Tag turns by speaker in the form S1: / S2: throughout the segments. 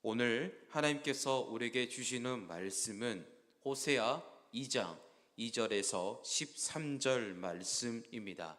S1: 오늘 하나님께서 우리에게 주시는 말씀은 호세아 2장 2절에서 13절 말씀입니다.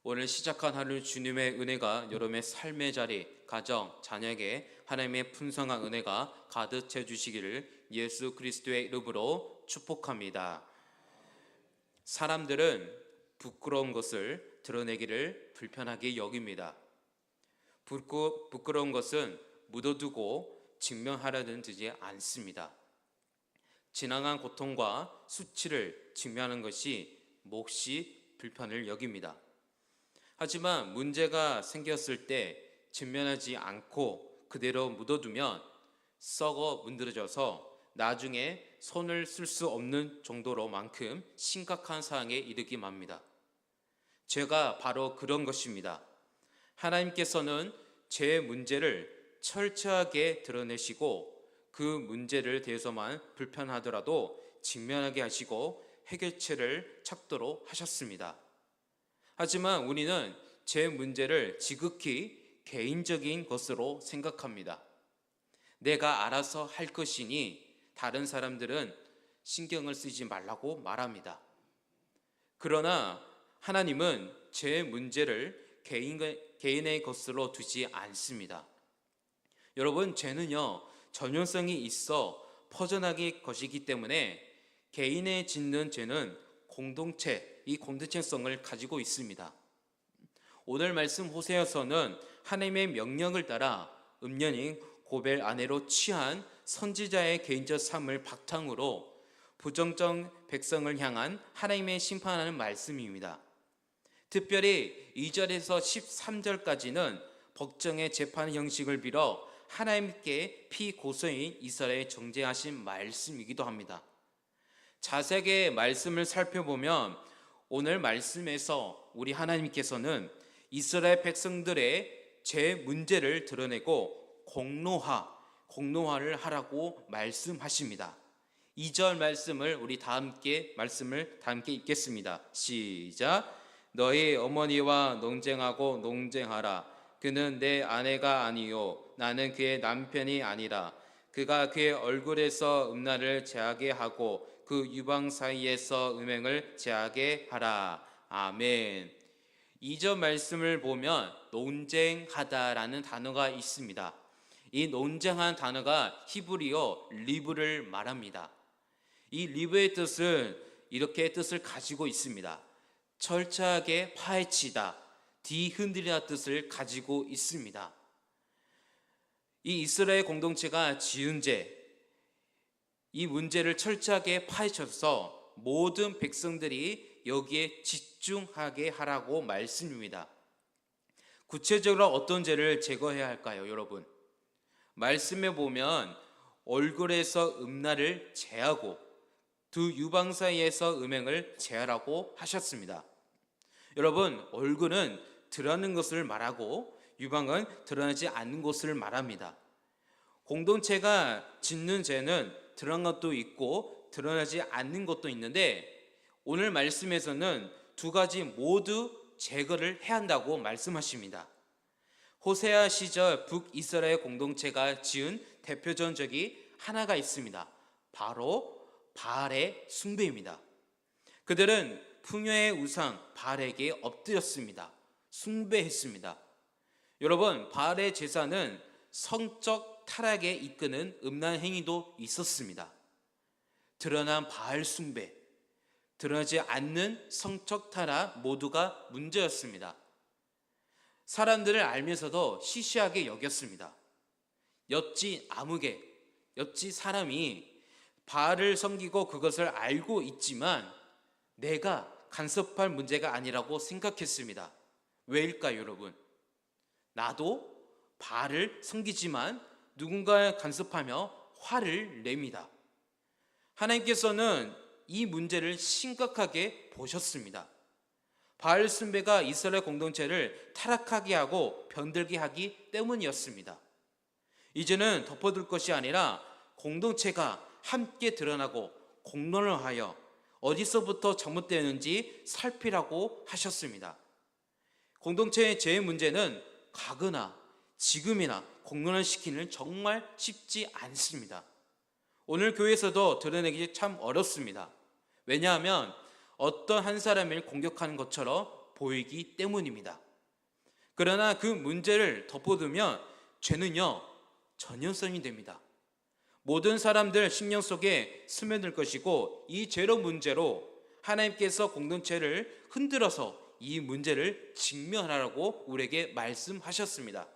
S1: 오늘 시작한 하루 주님의 은혜가 여러분의 삶의 자리, 가정, 자녀에게 하나님의 풍성한 은혜가 가득 채 주시기를 예수 그리스도의 이름으로 축복합니다. 사람들은 부끄러운 것을 드러내기를 불편하게 여깁니다. 부끄러운 것은 묻어두고 증명하려는 듯이 않습니다. 지나간 고통과 수치를 증명하는 것이 몹시 불편을 여깁니다. 하지만 문제가 생겼을 때 직면하지 않고 그대로 묻어두면 썩어 문드러져서 나중에 손을 쓸 수 없는 정도로만큼 심각한 상황에 이르기 맙니다. 죄가 바로 그런 것입니다. 하나님께서는 제 문제를 철저하게 드러내시고 그 문제를 대해서만 불편하더라도 직면하게 하시고 해결책을 찾도록 하셨습니다. 하지만 우리는 제 문제를 지극히 개인적인 것으로 생각합니다. 내가 알아서 할 것이니 다른 사람들은 신경을 쓰지 말라고 말합니다. 그러나 하나님은 제 문제를 개인의 것으로 두지 않습니다. 여러분, 죄는요 전용성이 있어 퍼져나갈 것이기 때문에 개인의 짓는 죄는 이 공동체성을 가지고 있습니다. 오늘 말씀 호세아서는 하나님의 명령을 따라 음녀인 고벨 아내로 취한 선지자의 개인적 삶을 바탕으로 부정적 백성을 향한 하나님의 심판하는 말씀입니다. 특별히 2절에서 13절까지는 법정의 재판 형식을 빌어 하나님께 피고소인 이스라엘에 정죄하신 말씀이기도 합니다. 자세하게 말씀을 살펴보면 오늘 말씀에서 우리 하나님께서는 이스라엘 백성들의 제 문제를 드러내고 공로화를 하라고 말씀하십니다. 2절 말씀을 우리 다 함께 읽겠습니다. 시작. 너희 어머니와 논쟁하고 논쟁하라. 그는 내 아내가 아니요 나는 그의 남편이 아니라. 그가 그의 얼굴에서 음란을 제하게 하고 그 유방 사이에서 음행을 제하게 하라. 아멘. 2절 말씀을 보면 논쟁하다라는 단어가 있습니다. 이 논쟁한 단어가 히브리어 리브를 말합니다. 이 리브의 뜻은 이렇게 뜻을 가지고 있습니다. 철저하게 파헤치다, 뒤흔들리다 뜻을 가지고 있습니다. 이 이스라엘 공동체가 지은 죄, 이 문제를 철저하게 파헤쳐서 모든 백성들이 여기에 집중하게 하라고 말씀입니다. 구체적으로 어떤 죄를 제거해야 할까요, 여러분? 말씀에 보면 얼굴에서 음란을 제하고 두 유방 사이에서 음행을 제하라고 하셨습니다. 여러분, 얼굴은 드러나는 것을 말하고 유방은 드러나지 않는 것을 말합니다. 공동체가 짓는 죄는 드러난 것도 있고 드러나지 않는 것도 있는데 오늘 말씀에서는 두 가지 모두 제거를 해야 한다고 말씀하십니다. 호세아 시절 북이스라엘 공동체가 지은 대표적이 하나가 있습니다. 바로 바알의 숭배입니다. 그들은 풍요의 우상 바알에게 엎드렸습니다. 숭배했습니다. 여러분, 바알의 제사는 성적 타락에 이끄는 음란 행위도 있었습니다. 드러난 바알 숭배, 드러나지 않는 성적 타락 모두가 문제였습니다. 사람들을 알면서도 시시하게 여겼습니다. 어찌 사람이 바알을 섬기고 그것을 알고 있지만 내가 간섭할 문제가 아니라고 생각했습니다. 왜일까요, 여러분? 나도 바알을 섬기지만 누군가 간섭하며 화를 냅니다. 하나님께서는 이 문제를 심각하게 보셨습니다. 바알 숭배가 이스라엘 공동체를 타락하게 하고 병들게 하기 때문이었습니다. 이제는 덮어둘 것이 아니라 공동체가 함께 드러나고 공론을 하여 어디서부터 잘못되는지 살피라고 하셨습니다. 공동체의 죄의 문제는 과거나 지금이나 공론화시키는 정말 쉽지 않습니다. 오늘 교회에서도 드러내기 참 어렵습니다. 왜냐하면 어떤 한 사람을 공격하는 것처럼 보이기 때문입니다. 그러나 그 문제를 덮어두면 죄는요 전염성이 됩니다. 모든 사람들 심령 속에 스며들 것이고, 이 죄로 문제로 하나님께서 공동체를 흔들어서 이 문제를 직면하라고 우리에게 말씀하셨습니다.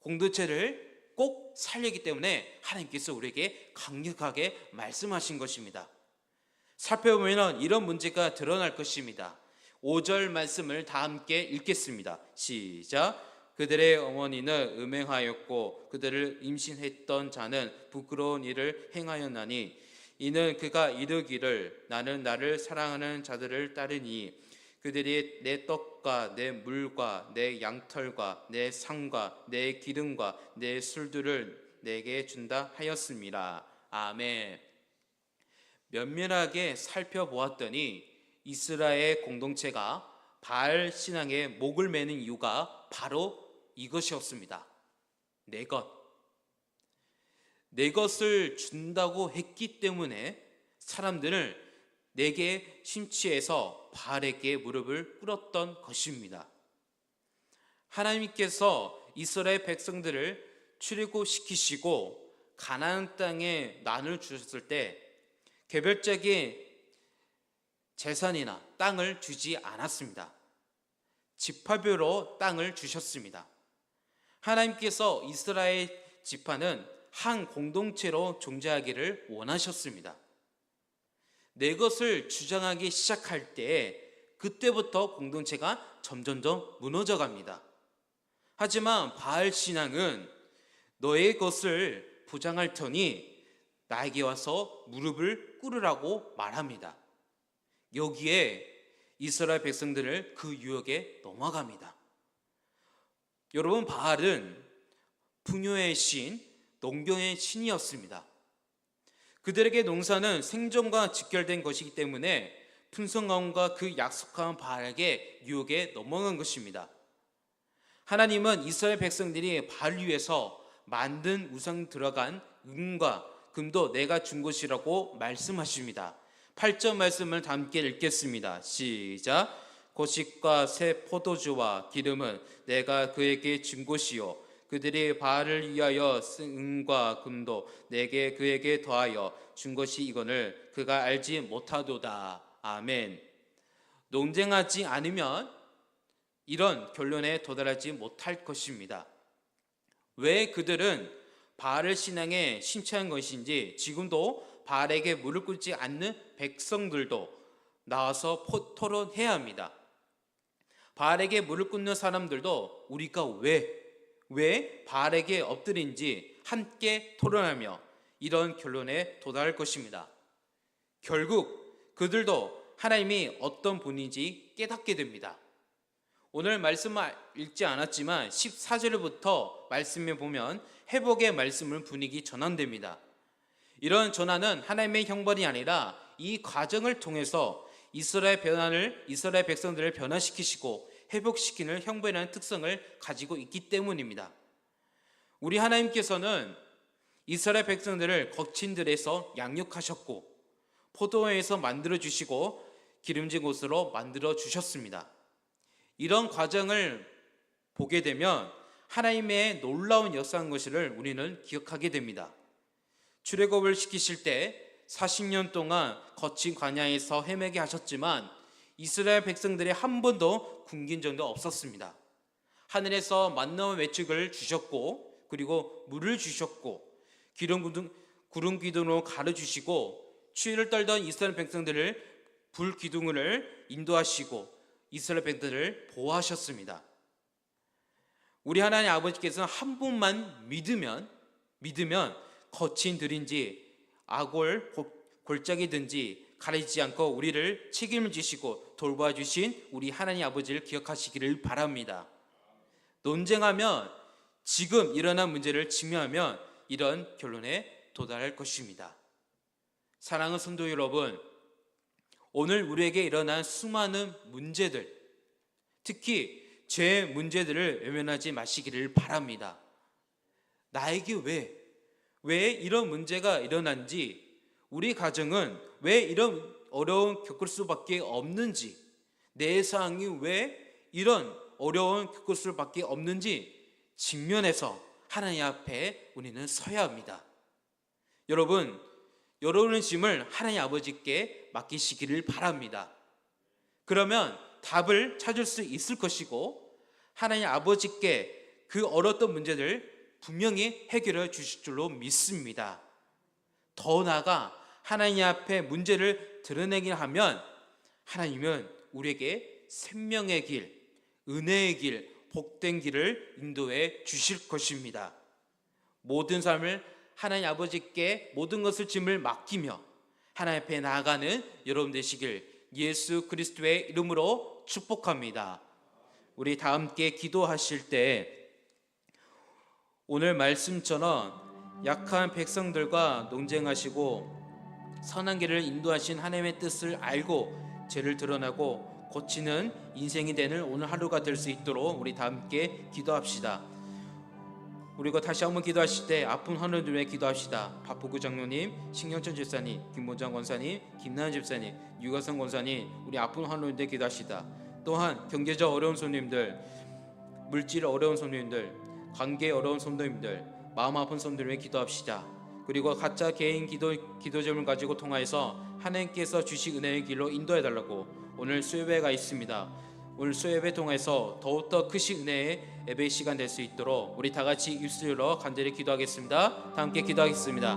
S1: 공동체를 꼭 살리기 때문에 하나님께서 우리에게 강력하게 말씀하신 것입니다. 살펴보면 이런 문제가 드러날 것입니다. 5절 말씀을 다 함께 읽겠습니다. 시작. 그들의 어머니는 음행하였고 그들을 임신했던 자는 부끄러운 일을 행하였나니 이는 그가 이르기를 나는 나를 사랑하는 자들을 따르니 그들이 내 떡과 내 물과 내 양털과 내 상과 내 기름과 내 술들을 내게 준다 하였습니다. 아멘. 면밀하게 살펴보았더니 이스라엘 공동체가 바알 신앙에 목을 매는 이유가 바로 이것이었습니다. 내 것을 준다고 했기 때문에 사람들을 내게 심취해서 바알에게 무릎을 꿇었던 것입니다. 하나님께서 이스라엘 백성들을 출애굽시키시고 가나안 땅에 난을 주셨을 때 개별적인 재산이나 땅을 주지 않았습니다. 지파별로 땅을 주셨습니다. 하나님께서 이스라엘 지파는 한 공동체로 존재하기를 원하셨습니다. 내 것을 주장하기 시작할 때 그때부터 공동체가 점점점 무너져 갑니다. 하지만 바알 신앙은 너의 것을 보장할 터니 나에게 와서 무릎을 꿇으라고 말합니다. 여기에 이스라엘 백성들을 그 유혹에 넘어갑니다. 여러분, 바알은 풍요의 신, 농경의 신이었습니다. 그들에게 농사는 생존과 직결된 것이기 때문에 풍성함과 그 약속한 바알에게 유혹에 넘어간 것입니다. 하나님은 이스라엘 백성들이 바알 위에서 만든 우상 들어간 은과 금도 내가 준 것이라고 말씀하십니다. 8절 말씀을 다 함께 읽겠습니다. 시작. 고식과 새 포도주와 기름은 내가 그에게 준 것이요 그들이 바알을 위하여 쓴 은과 금도 내게 그에게 더하여 준 것이 이거늘 그가 알지 못하도다. 아멘. 논쟁하지 않으면 이런 결론에 도달하지 못할 것입니다. 왜 그들은 바알 신앙에 심취한 것인지 지금도 바알에게 무릎 꿇지 않는 백성들도 나와서 토론해야 합니다. 바알에게 무릎 꿇는 사람들도 우리가 왜 바알에게 엎드린지 함께 토론하며 이런 결론에 도달할 것입니다. 결국 그들도 하나님이 어떤 분인지 깨닫게 됩니다. 오늘 말씀을 읽지 않았지만 14절부터 말씀에 보면 회복의 말씀을 분위기 전환됩니다. 이런 전환은 하나님의 형벌이 아니라 이 과정을 통해서 이스라엘 백성들을 변화시키시고 회복시키는 형벌이라는 특성을 가지고 있기 때문입니다. 우리 하나님께서는 이스라엘 백성들을 거친 들에서 양육하셨고 포도원에서 만들어주시고 기름진 곳으로 만들어주셨습니다. 이런 과정을 보게 되면 하나님의 놀라운 역사한 것을 우리는 기억하게 됩니다. 출애굽을 시키실 때 40년 동안 거친 광야에서 헤매게 하셨지만 이스라엘 백성들이 한 번도 굶긴 적도 없었습니다. 하늘에서 만나와 외축을 주셨고 그리고 물을 주셨고 구름 기둥으로 가르주시고 추위를 떨던 이스라엘 백성들을 불 기둥을 인도하시고 이스라엘 백성들을 보호하셨습니다. 우리 하나님 아버지께서는 한 분만 믿으면 거친 들인지 악골 골짜기든지 가리지 않고 우리를 책임을 지시고 돌봐주신 우리 하나님 아버지를 기억하시기를 바랍니다. 논쟁하면 지금 일어난 문제를 직면하면 이런 결론에 도달할 것입니다. 사랑하는 성도 여러분, 오늘 우리에게 일어난 수많은 문제들, 특히 죄 문제들을 외면하지 마시기를 바랍니다. 나에게 왜 이런 문제가 일어난지, 우리 가정은 왜 이런 어려움 겪을 수밖에 없는지, 내 상황이 왜 이런 어려움 겪을 수밖에 없는지 직면해서 하나님 앞에 우리는 서야 합니다. 여러분, 여러분의 짐을 하나님 아버지께 맡기시기를 바랍니다. 그러면 답을 찾을 수 있을 것이고 하나님 아버지께 그 어려웠던 문제들 분명히 해결해 주실 줄로 믿습니다. 더 나아가 하나님 앞에 문제를 드러내긴 하면 하나님은 우리에게 생명의 길, 은혜의 길, 복된 길을 인도해 주실 것입니다. 모든 삶을 하나님 아버지께 모든 것을 짐을 맡기며 하나님 앞에 나아가는 여러분 되시길 예수 그리스도의 이름으로 축복합니다. 우리 다 함께 기도하실 때 오늘 말씀처럼 약한 백성들과 논쟁하시고 선한 길을 인도하신 하나님의 뜻을 알고 죄를 드러나고 고치는 인생이 되는 오늘 하루가 될 수 있도록 우리 다 함께 기도합시다. 우리가 다시 한번 기도하실 때 아픈 하늘을 위해 기도합시다. 박보구 장로님, 신경철 집사님, 김모장 권사님, 김나은 집사님, 유가성 권사님, 우리 아픈 하늘을 위해 기도합시다. 또한 경제적 어려운 손님들, 물질 어려운 손님들, 관계 어려운 손님들, 마음 아픈 손님들 위해 기도합시다. 그리고 각자 개인 기도점을 가지고 통하여서 하나님께서 주신 은혜의 길로 인도해 달라고 오늘 수요예배가 있습니다. 오늘 수요예배 통해서 더욱더 크신 은혜의 예배 시간 될 수 있도록 우리 다 같이 입술로 간절히 기도하겠습니다. 다 함께 기도하겠습니다.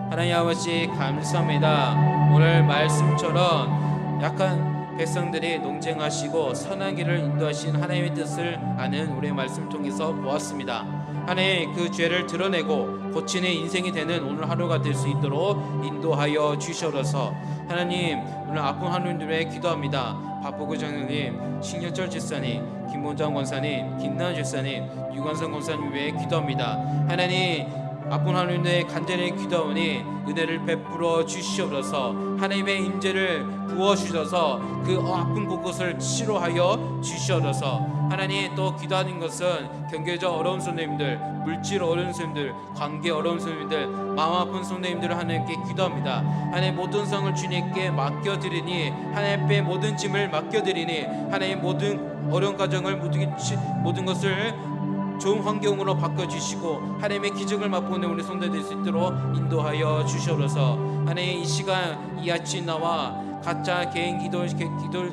S1: 하나님 아버지 감사합니다. 오늘 말씀처럼 약한 백성들이 논쟁하시고 선한 길을 인도하신 하나님의 뜻을 아는 우리의 말씀 통해서 보았습니다. 하나님 그 죄를 드러내고 고치는 인생이 되는 오늘 하루가 될 수 있도록 인도하여 주셔서 하나님 오늘 아픈 하루님들에 기도합니다. 박보구 장로님, 신경철 집사님, 김모장 권사님, 김나은 집사님, 유관성 권사님 위해 기도합니다. 하나님 아픈 하나님의 간절히 기도하오니 은혜를 베풀어 주시옵소서. 하나님의 임재를 부어주셔서 그 아픈 곳곳을 치료하여 주시옵소서. 하나님 또 기도하는 것은 경제적 어려운 손님들, 물질 어려운 손님들, 관계 어려운 손님들, 마음 아픈 손님들을 하나님께 기도합니다. 하나님 모든 성을 주님께 맡겨드리니 하나님 앞에 모든 짐을 맡겨드리니 하나님 모든 어려운 가정을 모든 것을 좋은 환경으로 바꿔주시고 하나님의 기적을 맛보는 우리 손들 될 수 있도록 인도하여 주시옵소서. 하나님 이 시간 이 아침 나와 각자 개인 기도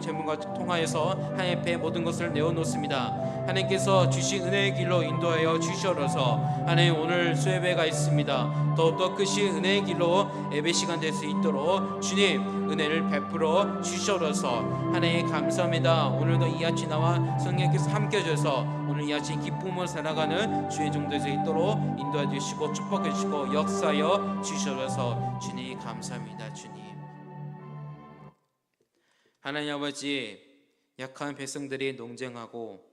S1: 제문과 통하여서 하나님 앞에 모든 것을 내어놓습니다. 하나님께서 주신 은혜의 길로 인도하여 주시옵소서. 하나님 오늘 수예배가 있습니다. 더욱더 크신 은혜의 길로 예배 시간 될 수 있도록 주님 은혜를 베풀어 주시옵소서. 하나님 감사합니다. 오늘도 이 아침 나와 성령께서 함께 해주셔서 오늘 이 아침 기쁨을 살아가는 주의 종들 될 수 있도록 인도해 주시고 축복해 주시고 역사하여 주시옵소서. 주님 감사합니다. 주님 하나님 아버지 약한 백성들이 논쟁하고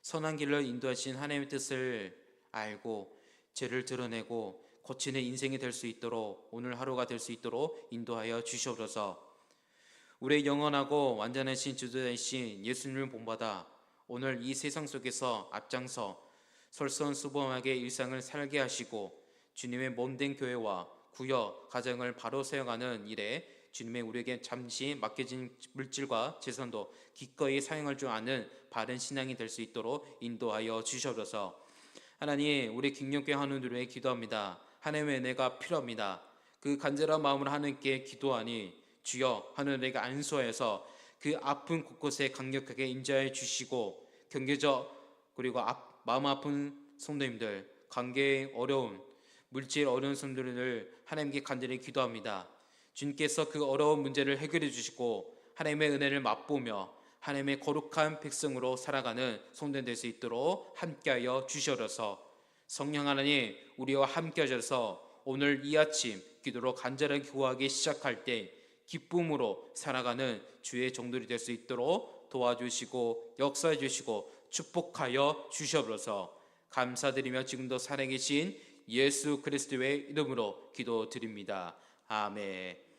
S1: 선한 길로 인도하신 하나님의 뜻을 알고 죄를 드러내고 고치는 인생이 될 수 있도록 오늘 하루가 될 수 있도록 인도하여 주시옵소서. 우리의 영원하고 완전하신 주도자이신 예수님을 본받아 오늘 이 세상 속에서 앞장서 솔선수범하게 일상을 살게 하시고 주님의 몸된 교회와 구역 가정을 바로 세워가는 일에 주님의 우리에게 잠시 맡겨진 물질과 재산도 기꺼이 사용할 줄 아는 바른 신앙이 될 수 있도록 인도하여 주시옵소서. 하나님 우리 김영교회 하나님을 위해 기도합니다. 하나님의 은혜가 필요합니다. 그 간절한 마음으로 하나님께 기도하니 주여 하나님에게 안수하여서 그 아픈 곳곳에 강력하게 임재해 주시고 경제적 그리고 마음 아픈 성도님들 관계의 어려운 물질 어려운 성도들을 하나님께 간절히 기도합니다. 주님께서 그 어려운 문제를 해결해 주시고 하나님의 은혜를 맛보며 하나님의 거룩한 백성으로 살아가는 성도들 될 수 있도록 함께하여 주시옵소서. 성령 하나님 우리와 함께 하셔서 오늘 이 아침 기도로 간절하게 구하기 시작할 때 기쁨으로 살아가는 주의 종들이 될 수 있도록 도와주시고 역사해 주시고 축복하여 주시옵소서. 감사드리며 지금도 살아계신 예수 그리스도의 이름으로 기도드립니다. 아멘.